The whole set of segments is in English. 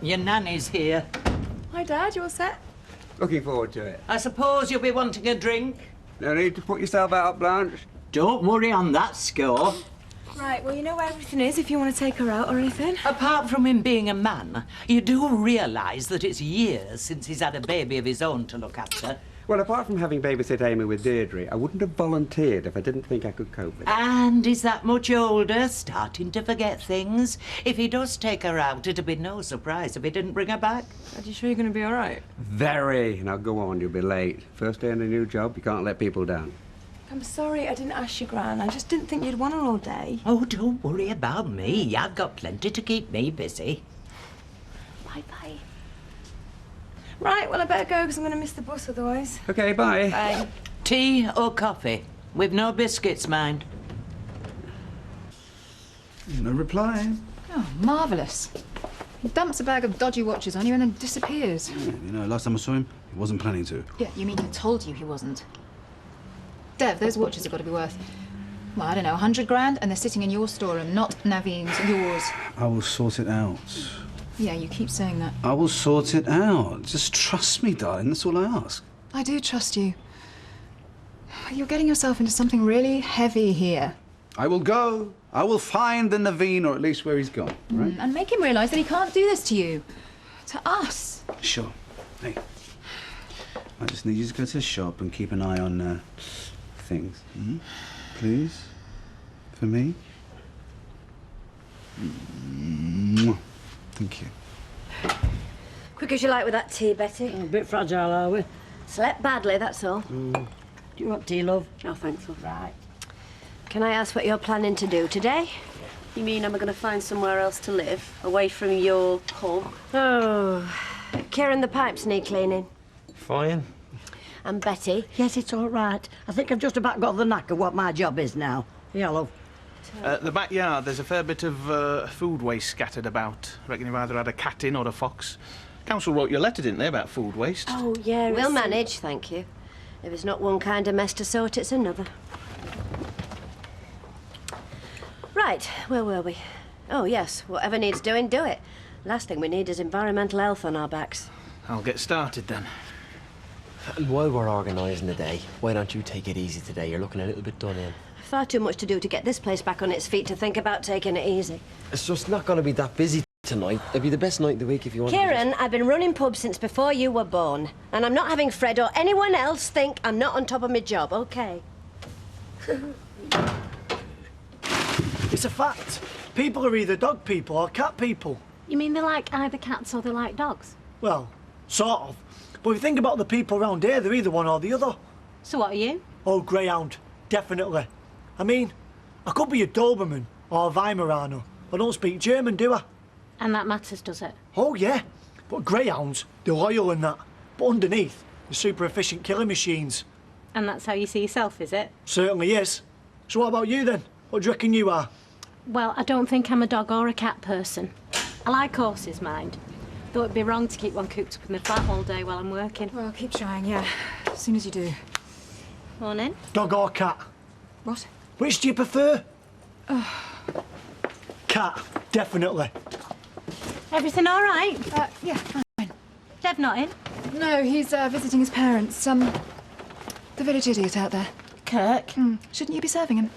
Your nanny's here. Hi, Dad. You all set? Looking forward to it. I suppose you'll be wanting a drink? No need to put yourself out, Blanche. Don't worry on that score. Right, well, you know where everything is if you want to take her out or anything. Apart from him being a man, you do realise that it's years since he's had a baby of his own to look after. Well, apart from having babysit Amy with Deirdre, I wouldn't have volunteered if I didn't think I could cope with it. And he's that much older, starting to forget things. If he does take her out, it'd be no surprise if he didn't bring her back. Are you sure you're going to be all right? Very. Now, go on, you'll be late. First day on a new job, you can't let people down. I'm sorry I didn't ask you, Gran. I just didn't think you'd want her all day. Oh, don't worry about me. I've got plenty to keep me busy. Bye-bye. Right, well, I better go because I'm going to miss the bus otherwise. OK, bye. Bye. Tea or coffee? With no biscuits, mind. No reply. Oh, marvellous. He dumps a bag of dodgy watches on you and then disappears. Yeah, you know, last time I saw him, he wasn't planning to. Yeah, you mean he told you he wasn't? Dev, those watches have got to be worth, well, I don't know, 100 grand, and they're sitting in your storeroom, not Naveen's, yours. I will sort it out. Yeah, you keep saying that. I will sort it out. Just trust me, darling. That's all I ask. I do trust you. You're getting yourself into something really heavy here. I will go. I will find the Naveen, or at least where he's gone, right? And make him realise that he can't do this to you. To us. Sure. Hey, I just need you to go to the shop and keep an eye on things. Mm? Please? For me? Mwah. Thank you. Quick as you like with that tea, Betty. A bit fragile, are we? Slept badly, that's all. Do you want tea, love? No, thanks, love. Right. Can I ask what you're planning to do today? You mean am I going to find somewhere else to live, away from your pub? Oh, Kieran, the pipes need cleaning. Fine. And Betty? Yes, it's all right. I think I've just about got the knack of what my job is now. Yeah, love. The backyard, there's a fair bit of food waste scattered about. Reckon you've either had a cat in or a fox. Council wrote you a letter, didn't they, about food waste? Oh, yeah. We'll manage, thank you. If it's not one kind of mess to sort, it's another. Right, where were we? Oh, yes, whatever needs doing, do it. Last thing we need is environmental health on our backs. I'll get started then. And while we're organising the day, why don't you take it easy today? You're looking a little bit done in. Far too much to do to get this place back on its feet to think about taking it easy. It's just not going to be that busy tonight. It'll be the best night of the week if you want. Kieran, I've been running pubs since before you were born. And I'm not having Fred or anyone else think I'm not on top of my job, OK? It's a fact. People are either dog people or cat people. You mean they like either cats or they like dogs? Well, sort of. But if you think about the people around here, they're either one or the other. So what are you? Oh, greyhound. Definitely. I mean, I could be a Doberman or a Weimaraner. I don't speak German, do I? And that matters, does it? Oh, yeah. But greyhounds, they're loyal and that. But underneath, they're super efficient killing machines. And that's how you see yourself, is it? Certainly is. So what about you, then? What do you reckon you are? Well, I don't think I'm a dog or a cat person. I like horses, mind. Though it'd be wrong to keep one cooped up in the flat all day while I'm working. Well, keep trying, yeah. As soon as you do. Morning. Dog or cat? What? Which do you prefer? Cat, definitely. Everything all right? Yeah, fine. Dev not in? No, he's visiting his parents. The village idiot out there. Kirk? Shouldn't you be serving him?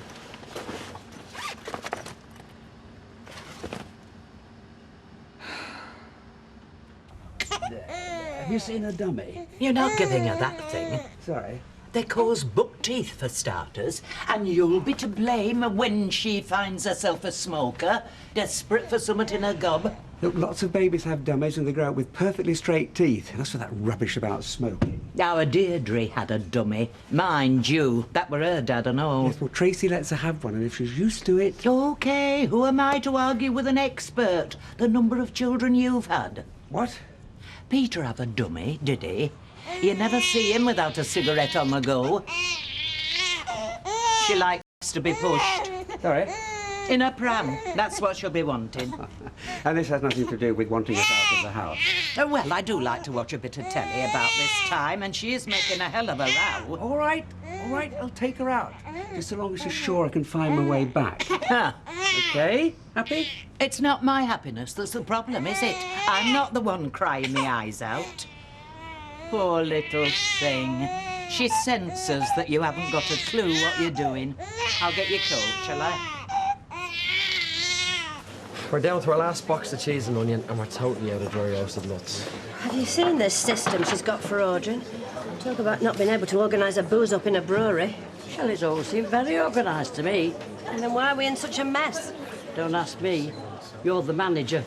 Have you seen a dummy? You're not giving her that thing. Sorry. They cause buck teeth, for starters, and you'll be to blame when she finds herself a smoker, desperate for something in her gob. Look, lots of babies have dummies and they grow up with perfectly straight teeth. That's for that rubbish about smoking. Our Deirdre had a dummy. Mind you, that were her dad and all. Yes, well, Tracy lets her have one, and if she's used to it... OK, who am I to argue with an expert? The number of children you've had. What? Peter have a dummy, did he? You never see him without a cigarette on the go. She likes to be pushed. Sorry? In a pram. That's what she'll be wanting. And this has nothing to do with wanting us out of the house. Oh, well, I do like to watch a bit of telly about this time, and she is making a hell of a row. All right, I'll take her out. Just so long as she's sure I can find my way back. Huh. Okay? Happy? It's not my happiness that's the problem, is it? I'm not the one crying the eyes out. Poor little thing. She senses that you haven't got a clue what you're doing. I'll get your coat, shall I? We're down to our last box of cheese and onion, and we're totally out of dry roasted nuts. Have you seen this system she's got for ordering? Talk about not being able to organise a booze up in a brewery. Well, it's all seemed very organised to me. And then why are we in such a mess? Don't ask me. You're the manager.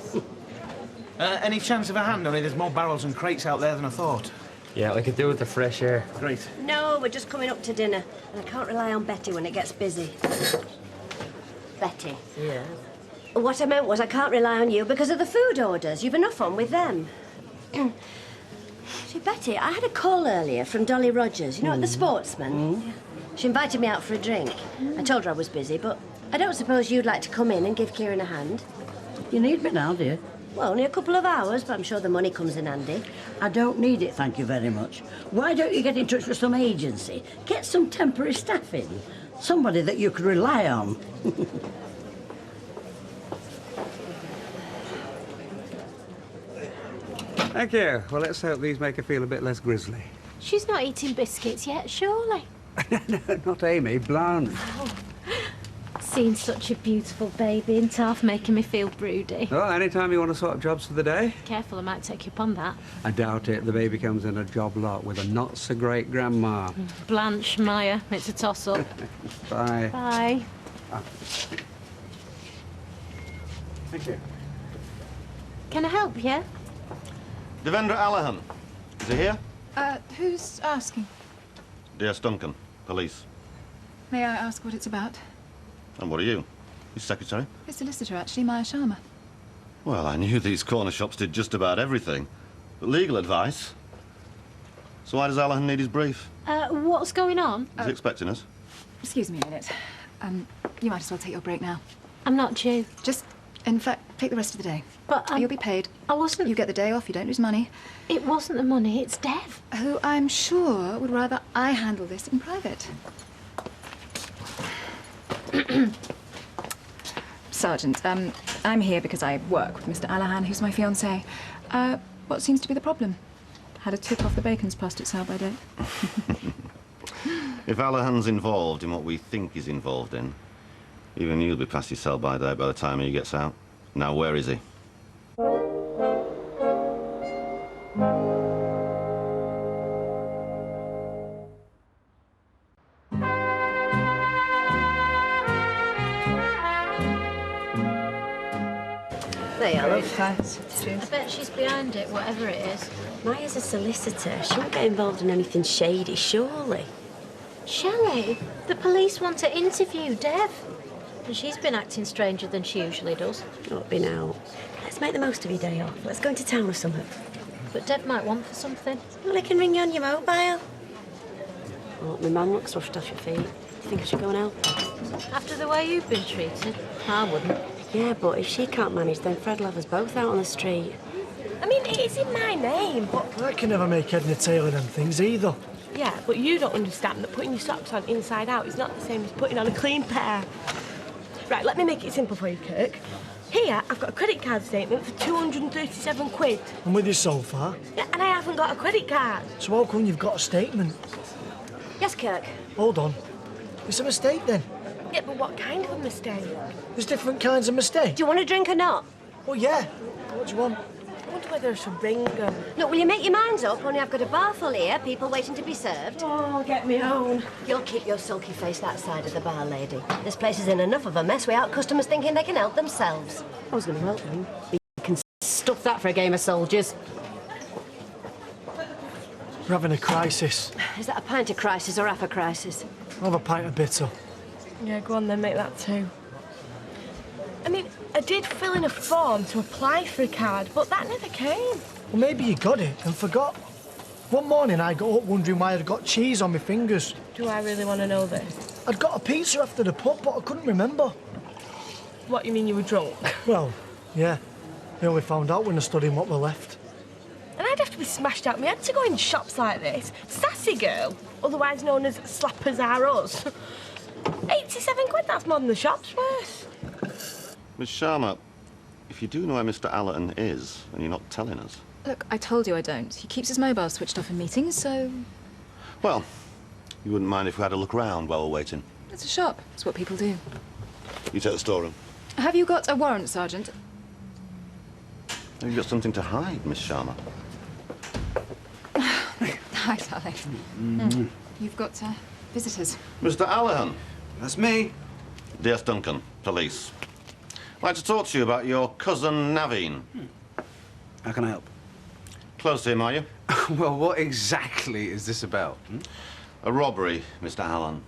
Any chance of a hand, only there's more barrels and crates out there than I thought. Yeah, I could do with the fresh air. Great. No, we're just coming up to dinner. And I can't rely on Betty when it gets busy. Betty. Yeah. What I meant was I can't rely on you because of the food orders. You've enough on with them. See, Betty, I had a call earlier from Dolly Rogers, you know, at the Sportsman. Yeah. She invited me out for a drink. I told her I was busy, but I don't suppose you'd like to come in and give Kieran a hand? You need me now, dear? Well, only a couple of hours, but I'm sure the money comes in handy. I don't need it, thank you very much. Why don't you get in touch with some agency? Get some temporary staff in. Somebody that you could rely on. Thank you. Well, let's hope these make her feel a bit less grisly. She's not eating biscuits yet, surely. No, not Amy, Blanche. Seen such a beautiful baby and half making me feel broody. Well, anytime you want to swap jobs for the day. Careful, I might take you up on that. I doubt it. The baby comes in a job lot with a not-so-great grandma. Blanche, Maya, it's a toss-up. Bye. Bye. Thank you. Can I help you? Devendra Allahan. Is he here? Who's asking? D.S. Duncan, police. May I ask what it's about? And what are you? His secretary? His solicitor, actually, Maya Sharma. Well, I knew these corner shops did just about everything. But legal advice? So why does Allahan need his brief? What's going on? Is he expecting us? Excuse me a minute. You might as well take your break now. I'm not due. Just, in fact, take the rest of the day. But you'll be paid. I wasn't... You get the day off, you don't lose money. It wasn't the money, it's Dev. Who I'm sure would rather I handle this in private. Sergeant, I'm here because I work with Mr. Allahan, who's my fiancé. What seems to be the problem? Had a tip off the bacon's past its sell-by date. If Allahan's involved in what we think he's involved in, even you'll be past his sell-by date by the time he gets out. Now, where is he? There you are, love. I bet she's behind it, whatever it is. Maya's a solicitor. She won't get involved in anything shady, surely. Shelley, the police want to interview Dev. And she's been acting stranger than she usually does. Not been out. Let's make the most of your day off. Let's go into town or something. But Dev might want for something. Well, I can ring you on your mobile. Oh, my man looks rushed off your feet. Do you think I should go and help? After the way you've been treated, I wouldn't. Yeah, but if she can't manage, then Fred'll have us both out on the street. I mean, it's in my name, but... I can never make head and tail of them things either. Yeah, but you don't understand that putting your socks on inside out is not the same as putting on a clean pair. Right, let me make it simple for you, Kirk. Here, I've got a credit card statement for 237 quid. I'm with you so far. Yeah, and I haven't got a credit card. So how come you've got a statement? Yes, Kirk? Hold on. It's a mistake, then. Yeah, but what kind of a mistake? There's different kinds of mistakes. Do you want a drink or not? Oh, yeah. What do you want? I wonder whether I should ring them. Look, will you make your minds up? Only I've got a bar full here, people waiting to be served. Oh, get me home. You'll keep your sulky face that side of the bar, lady. This place is in enough of a mess without customers thinking they can help themselves. I was going to help them. You can stuff that for a game of soldiers. We're having a crisis. Is that a pint of crisis or half a crisis? I'll have a pint of bitter. Yeah, go on then, make that too. I mean, I did fill in a form to apply for a card, but that never came. Well, maybe you got it and forgot. One morning I got up wondering why I'd got cheese on my fingers. Do I really want to know this? I'd got a pizza after the pub, but I couldn't remember. What, you mean you were drunk? Well, yeah. We only found out when I stood in what were left. And I'd have to be smashed out my head to go in shops like this. Sassy girl, otherwise known as Slappers Are Us. 87 quid, that's more than the shop's worth. Miss Sharma, if you do know where Mr. Allerton is, and you're not telling us... Look, I told you I don't. He keeps his mobile switched off in meetings, so... Well, you wouldn't mind if we had a look round while we're waiting. It's a shop. It's what people do. You take the storeroom. Have you got a warrant, Sergeant? Have you got something to hide, Miss Sharma? Hi, darling. You've got visitors. Mr. Allerton. That's me. D.S. Duncan, police. I'd like to talk to you about your cousin Naveen. How can I help? Close to him, are you? Well, what exactly is this about? A robbery, Mr. Allen.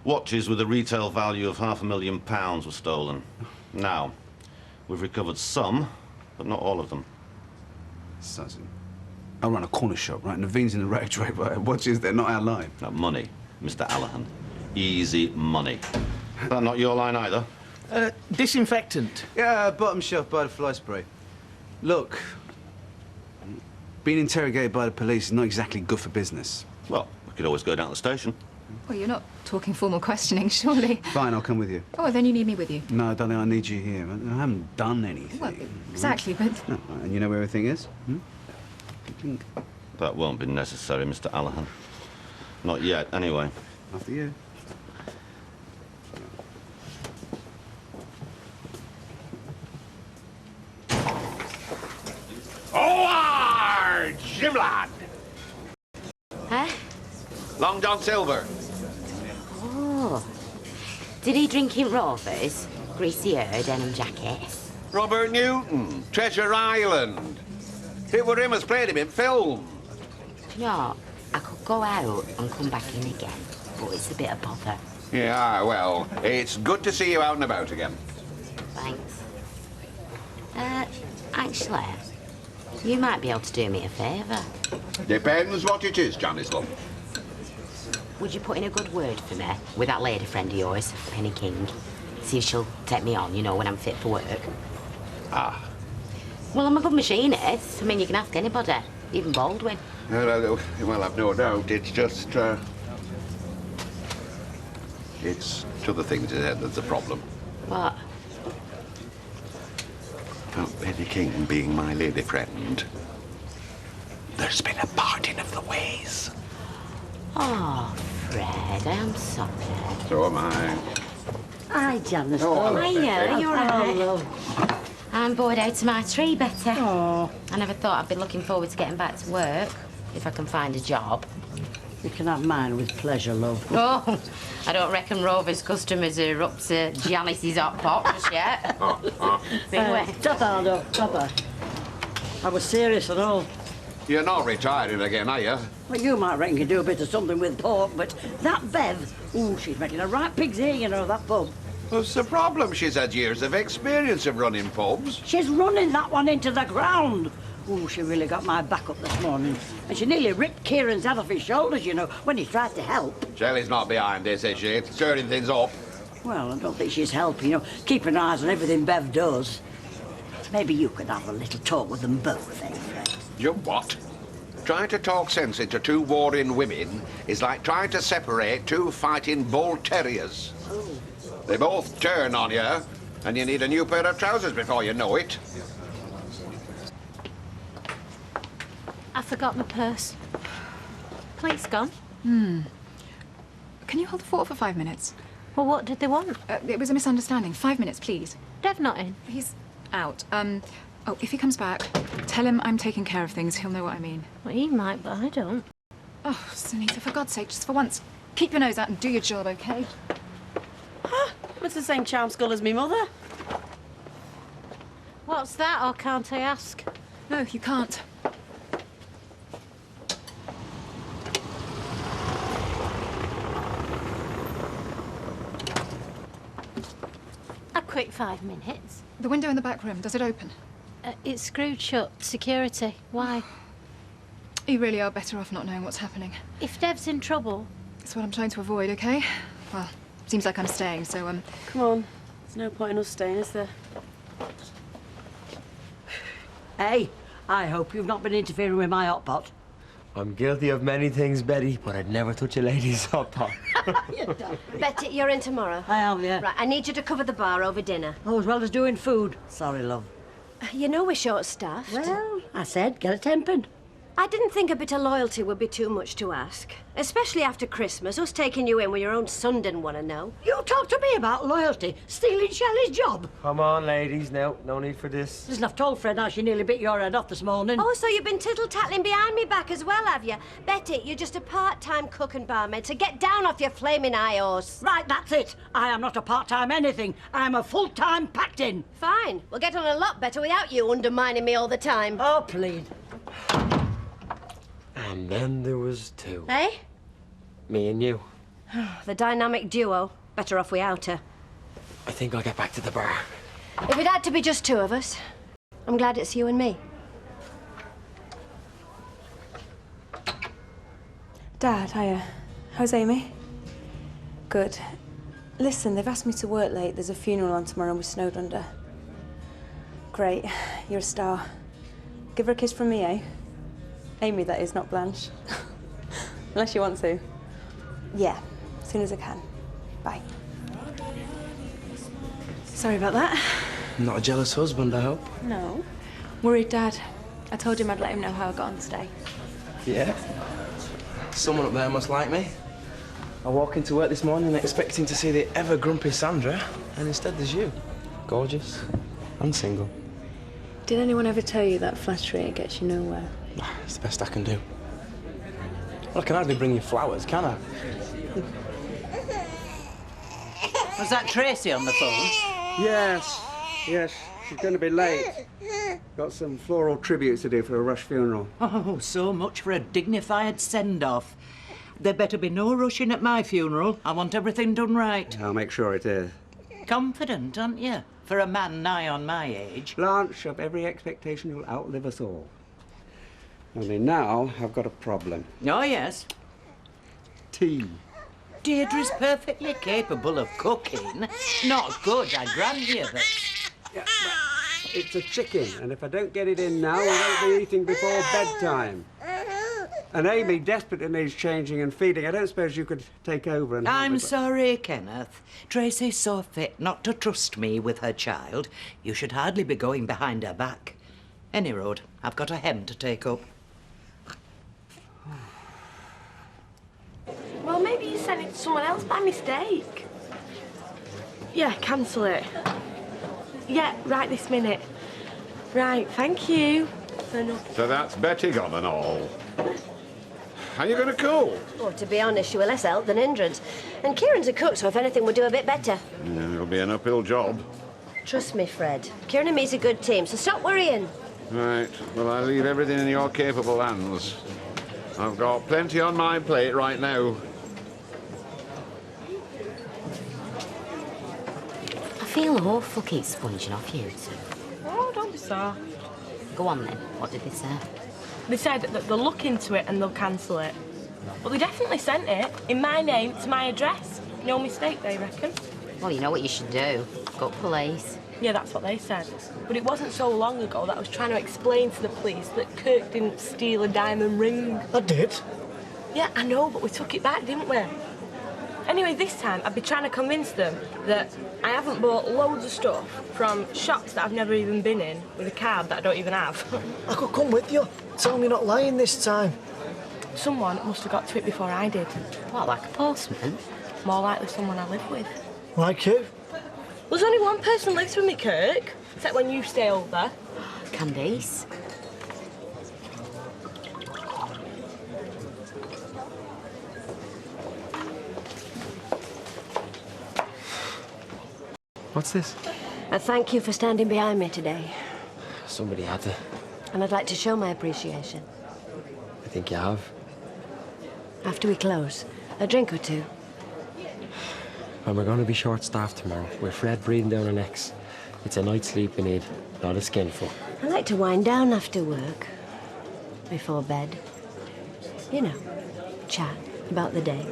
Watches with a retail value of £500,000 were stolen. Now, we've recovered some, but not all of them. Sergeant, I run a corner shop, right? Naveen's in the rag trade, right? Watches, they're not our line. That money, Mr. Allahan. Easy money. That not your line either? Disinfectant. Yeah, bottom shelf by the fly spray. Look, being interrogated by the police is not exactly good for business. Well, we could always go down to the station. Well, you're not talking formal questioning, surely. Fine, I'll come with you. Oh, well, then you need me with you. No, darling, I need you here. I haven't done anything. Well, exactly, but... No, and you know where everything is? That won't be necessary, Mr. Allahan. Not yet, anyway. After you. Oh, Jim lad! Huh? Long John Silver. Oh. Did he drink in Rovers? Greasy hair, denim jacket. Robert Newton, Treasure Island. It were him as played him in film. Do you know what? I could go out and come back in again, but it's a bit of bother. Yeah, well, it's good to see you out and about again. Thanks. Actually, you might be able to do me a favour. Depends what it is, Janice love. Would you put in a good word for me with that lady friend of yours, Penny King? See if she'll take me on, you know, when I'm fit for work. Ah. Well, I'm a good machinist. I mean, you can ask anybody, even Baldwin. Well, I've no doubt. It's just, it's other things that's the problem. What? Well, Penny King being my lady friend, there's been a parting of the ways. Oh, Fred, I am sorry. So am I. Hi, Janice. Oh, hiya, you're right. Hello. I'm bored out of my tree, Betty. Oh. I never thought I'd be looking forward to getting back to work, if I can find a job. You can have mine with pleasure, love. Oh, I don't reckon Rover's customers are up to Janice's hot pot just yet. Ta-ta, love, ta-ta. I was serious and all. You're not retiring again, are you? Well, you might reckon you do a bit of something with pork, but that Bev, ooh, she's making a right pig's ear, you know, that pub. What's the problem? She's had years of experience of running pubs. She's running that one into the ground. Ooh, she really got my back up this morning. And she nearly ripped Kieran's head off his shoulders, you know, when he tried to help. Shelley's not behind this, is she? Stirring things up. Well, I don't think she's helping, you know, keeping eyes on everything Bev does. Maybe you could have a little talk with them both, eh, Fred? You what? Trying to talk sense into two warring women is like trying to separate two fighting bull terriers. Oh. They both turn on you, and you need a new pair of trousers before you know it. I forgot my purse. Plate's gone. Can you hold the fort for 5 minutes? Well, what did they want? It was a misunderstanding. 5 minutes, please. Dev not in. He's out. Oh, if he comes back, tell him I'm taking care of things. He'll know what I mean. Well, he might, but I don't. Oh, Sunita, for God's sake, just for once, keep your nose out and do your job, OK? Huh? It's the same charm skull as me mother. What's that, or can't I ask? No, you can't. A quick 5 minutes. The window in the back room, does it open? It's screwed shut. Security. Why? You really are better off not knowing what's happening. If Dev's in trouble... It's what I'm trying to avoid, OK? Well, seems like I'm staying, so, Come on. There's no point in us staying, is there? Hey, I hope you've not been interfering with my hot pot. I'm guilty of many things, Betty, but I'd never touch a lady's hot pot. Betty, you're in tomorrow. I am, yeah. Right, I need you to cover the bar over dinner. Oh, as well as doing food. Sorry, love. You know we're short-staffed. Well, I said get a £10. I didn't think a bit of loyalty would be too much to ask. Especially after Christmas. Us taking you in with your own son didn't want to know. You talk to me about loyalty, stealing Shelley's job. Come on, ladies, no need for this. Listen, I've told Fred how she nearly bit your head off this morning. Oh, so you've been tittle-tattling behind me back as well, have you? Betty, you're just a part-time cook and barmaid, so get down off your flaming high horse. Right, that's it. I am not a part-time anything. I am a full-time packed-in. Fine. We'll get on a lot better without you undermining me all the time. Oh, please. And then there was two. Eh? Me and you. The dynamic duo. Better off without her. I think I'll get back to the bar. If it had to be just two of us, I'm glad it's you and me. Dad, hiya. How's Amy? Good. Listen, they've asked me to work late. There's a funeral on tomorrow and we're snowed under. Great. You're a star. Give her a kiss from me, eh? Amy, that is, not Blanche. Unless you want to. Yeah, as soon as I can. Bye. Sorry about that. Not a jealous husband, I hope. No. Worried Dad. I told him I'd let him know how I got on today. Yeah? Someone up there must like me. I walk into work this morning expecting to see the ever-grumpy Sandra, and instead there's you. Gorgeous and single. Did anyone ever tell you that flattery gets you nowhere? It's the best I can do. Well, I can hardly bring you flowers, can I? Was that Tracy on the phone? Yes. She's going to be late. Got some floral tributes to do for a rush funeral. Oh, so much for a dignified send-off. There better be no rushing at my funeral. I want everything done right. I'll make sure it is. Confident, aren't you? For a man nigh on my age. Blanche, of every expectation you'll outlive us all. Only now I've got a problem. Oh, yes. Tea. Deirdre's perfectly capable of cooking. Not good, I grant you, but... Yeah, it's a chicken, and if I don't get it in now, we won't be eating before bedtime. And Amy desperately needs changing and feeding. I don't suppose you could take over and... I'm sorry, Kenneth. Tracy's so fit not to trust me with her child. You should hardly be going behind her back. Any road, I've got a hem to take up. Well, maybe you sent it to someone else by mistake. Yeah, cancel it. Yeah, right this minute. Right, thank you. So that's Betty gone and all. Are you going to cook? Oh, to be honest, you were less help than hindrance. And Kieran's a cook, so if anything, we'll do a bit better. Yeah, it'll be an uphill job. Trust me, Fred. Kieran and me's a good team, so stop worrying. Right, well, I leave everything in your capable hands. I've got plenty on my plate right now. I feel awful keep sponging off you two. Oh, don't be sorry. Go on then, what did they say? They said that they'll look into it and they'll cancel it. But they definitely sent it, in my name, to my address. No mistake, they reckon. Well, you know what you should do. Go police. Yeah, that's what they said. But it wasn't so long ago that I was trying to explain to the police that Kirk didn't steal a diamond ring. I did. Yeah, I know, but we took it back, didn't we? Anyway, this time I'd be trying to convince them that I haven't bought loads of stuff from shops that I've never even been in with a card that I don't even have. I could come with you. Tell me you're not lying this time. Someone must have got to it before I did. What, like a postman? More likely someone I live with. Like you? There's only one person lives with me, Kirk. Except when you stay over. Candice. What's this? A thank you for standing behind me today. Somebody had to. And I'd like to show my appreciation. I think you have. After we close, a drink or two. And we're going to be short-staffed tomorrow, with Fred breathing down our necks. It's a night's sleep we need, not a skinful. I like to wind down after work. Before bed. You know, chat about the day.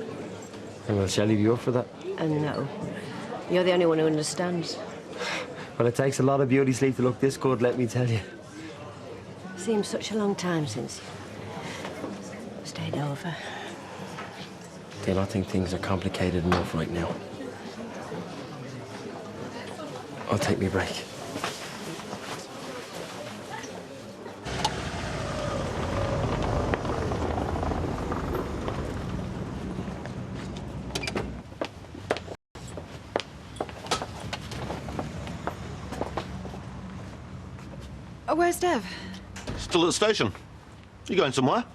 And will Shelley be up for that? No. You're the only one who understands. Well, it takes a lot of beauty sleep to look this good, let me tell you. Seems such a long time since you stayed over. Do you not think things are complicated enough right now? I'll take me break. Oh, where's Dev? Still at the station. You going somewhere?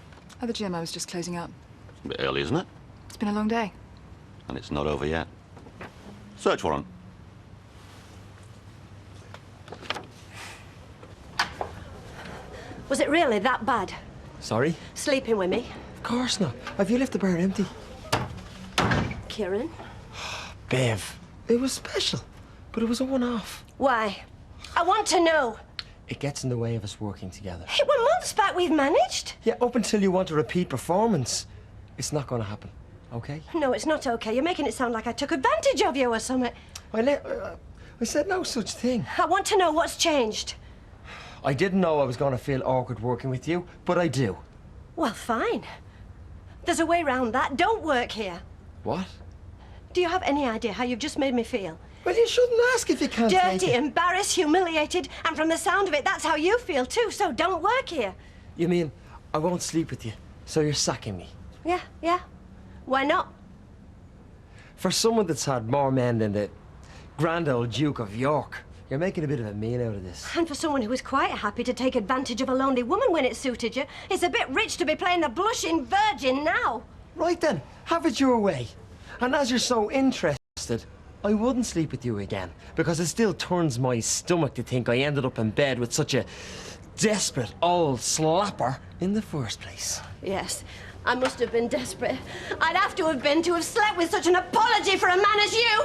At the gym, I was just closing up. A bit early, isn't it? It's been a long day. And it's not over yet. Search warrant. Was it really that bad? Sorry? Sleeping with me? Of course not. Have you left the bar empty? Kieran? Bev, it was special, but it was a one-off. Why? I want to know. It gets in the way of us working together. It were months back we've managed. Yeah, up until you want a repeat performance. It's not going to happen, okay? No, it's not okay. You're making it sound like I took advantage of you or something. I said no such thing. I want to know what's changed. I didn't know I was going to feel awkward working with you, but I do. Well, fine. There's a way round that. Don't work here. What? Do you have any idea how you've just made me feel? Well, you shouldn't ask if you can't take Dirty, it. embarrassed, humiliated, and from the sound of it, that's how you feel too, so don't work here. You mean I won't sleep with you, so you're sacking me? Yeah. Why not? For someone that's had more men than the grand old Duke of York, you're making a bit of a mean out of this. And for someone who was quite happy to take advantage of a lonely woman when it suited you, it's a bit rich to be playing the blushing virgin now. Right then, have it your way. And as you're so interested, I wouldn't sleep with you again, because it still turns my stomach to think I ended up in bed with such a desperate old slapper in the first place. Yes, I must have been desperate. I'd have to have been to have slept with such an apology for a man as you.